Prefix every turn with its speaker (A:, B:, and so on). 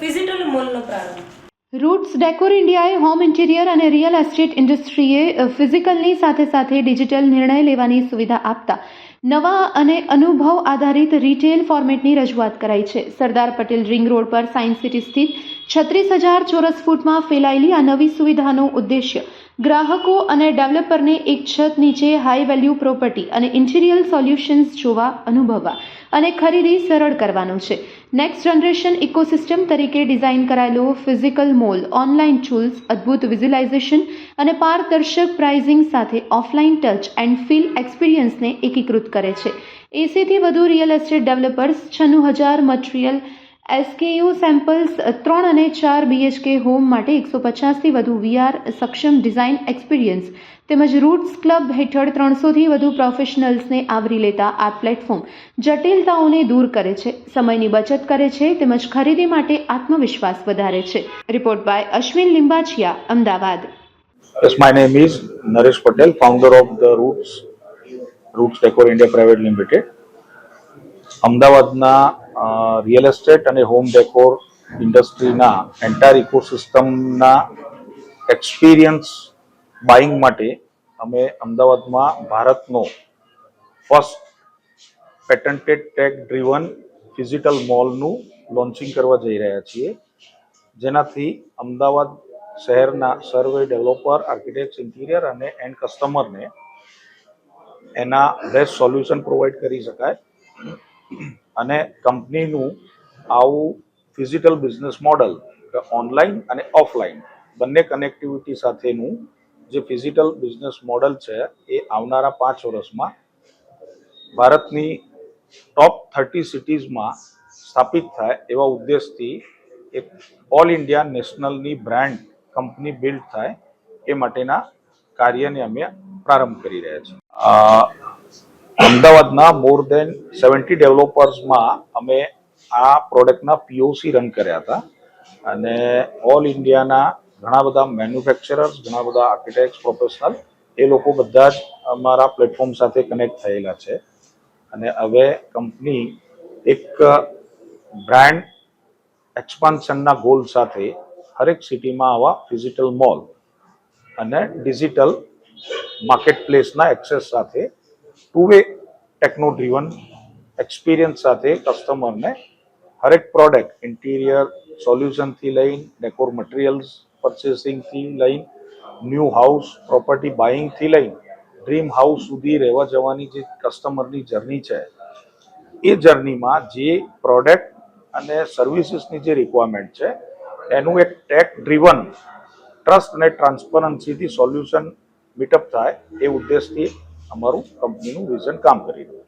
A: ફિઝિટલ મોલનો પ્રારંભ.
B: Roots decor ઇન્ડિયાએ home interior અને રિયલ એસ્ટેટ ઇન્ડસ્ટ્રીએ ફિઝિકલની સાથે સાથે ડિજિટલ નિર્ણય લેવાની સુવિધા આપતા નવા અને અનુભવ આધારિત રિટેલ ફોર્મેટની રજૂઆત કરાઈ છે. સરદાર પટેલ રિંગ રોડ પર સાયન્સ સિટી સ્થિત 36,000 ચોરસ ફૂટમાં ફેલાયેલી આ નવી સુવિધાનો ઉદ્દેશ્ય ગ્રાહકો અને ડેવલપરને એક છત નીચે હાઈ વેલ્યુ પ્રોપર્ટી અને ઇન્ટિરિયર સોલ્યુશન્સ જોવા, અનુભવવા અને ખરીદી સરળ કરવાનો છે. નેક્સ્ટ જનરેશન ઇકોસિસ્ટમ તરીકે ડિઝાઇન કરાયેલો ફિઝિકલ મોલ ઓનલાઈન ટૂલ્સ, અદ્ભુત વિઝ્યુલાઇઝેશન અને પારદર્શક પ્રાઇઝિંગ સાથે ઓફલાઈન ટચ એન્ડ ફીલ એક્સપિરિયન્સને એકીકૃત કરે છે. 80થી વધુ real estate developers, 96,000 material SKU samples, 3 અને 4 BHK હોમ માટે 150થી વધુ VR સક્ષમ ડિઝાઇન એક્સપિરિયન્સ તેમજ રૂટ્સ ક્લબ હેઠળ 300થી વધુ પ્રોફેશનલ્સને આવરી લેતા આ પ્લેટફોર્મ જટિલતાઓને દૂર કરે છે, સમયની બચત કરે છે તેમજ ખરીદી માટે આત્મવિશ્વાસ વધારે છે. Report by Ashwin Limbachiya, Ahmedabad.
C: Yes, my name is Naresh Patel, founder of the Roots Decor India Private Limited. અમદાવાદના રિયલ એસ્ટેટ અને હોમ ડેકોર ઇન્ડસ્ટ્રીના એન્ટાયર ઇકોસિસ્ટમના એક્સપિરિયન્સ બાઇંગ માટે અમે અમદાવાદમાં ભારતનો first patented tag driven phygital મોલનું લોન્ચિંગ કરવા જઈ રહ્યા છીએ, જેનાથી અમદાવાદ શહેરના સર્વે ડેવલપર, આર્કિટેક્ટ, ઇન્ટિરિયર અને એન્ડ કસ્ટમરને એના બેસ્ટ સોલ્યુશન પ્રોવાઈડ કરી શકાય અને કંપનીનું આવું ફિઝિટલ બિઝનેસ મોડલ ઓનલાઈન અને ઓફલાઈન બંને કનેક્ટિવિટી સાથેનું જે ફિઝિટલ બિઝનેસ મોડલ છે એ આવનારા 5 વર્ષમાં ભારતની ટોપ 30 સિટીઝમાં સ્થાપિત થાય એવા ઉદ્દેશથી એક ઓલ ઇન્ડિયા નેશનલની બ્રાન્ડ કંપની બિલ્ડ થાય એ માટેના કાર્યને અમે પ્રારંભ કરી રહ્યા છીએ. અમદાવાદના મોર દેન 70 ડેવલપર્સમાં અમે આ પ્રોડક્ટના POC રન કર્યા હતા અને ઓલ ઇન્ડિયાના ઘણા બધા મેન્યુફેક્ચરર્સ, ઘણા બધા આર્કિટેક્ટ પ્રોફેશનલ એ લોકો બધા જ અમારા પ્લેટફોર્મ સાથે કનેક્ટ થયેલા છે અને હવે કંપની એક બ્રાન્ડ એક્સપાન્શનના ગોલ સાથે હરેક સિટીમાં આવા ફિઝિટલ મોલ અને ડિજિટલ માર્કેટ પ્લેસના એક્સેસ સાથે two way techno driven experience સાથે કસ્ટમરને હરેક પ્રોડક્ટ ઇન્ટિરિયર સોલ્યુશનથી લઈને ડેકોર મટીરિયલ્સ પરચેસિંગથી લઈને ન્યૂ હાઉસ પ્રોપર્ટી બાઇંગથી લઈને ડ્રીમ હાઉસ સુધી રહેવા જવાની જે કસ્ટમરની જર્ની છે એ જર્નીમાં જે પ્રોડક્ટ અને સર્વિસીસની જે રિક્વાયરમેન્ટ છે એનું એક ટેક ડ્રીવન ટ્રસ્ટ અને ટ્રાન્સપરન્સીથી સોલ્યુશન મીટઅપ થાય એ ઉદ્દેશથી અમારું કંપનીનું વિઝન કામ કરી રહ્યું છે.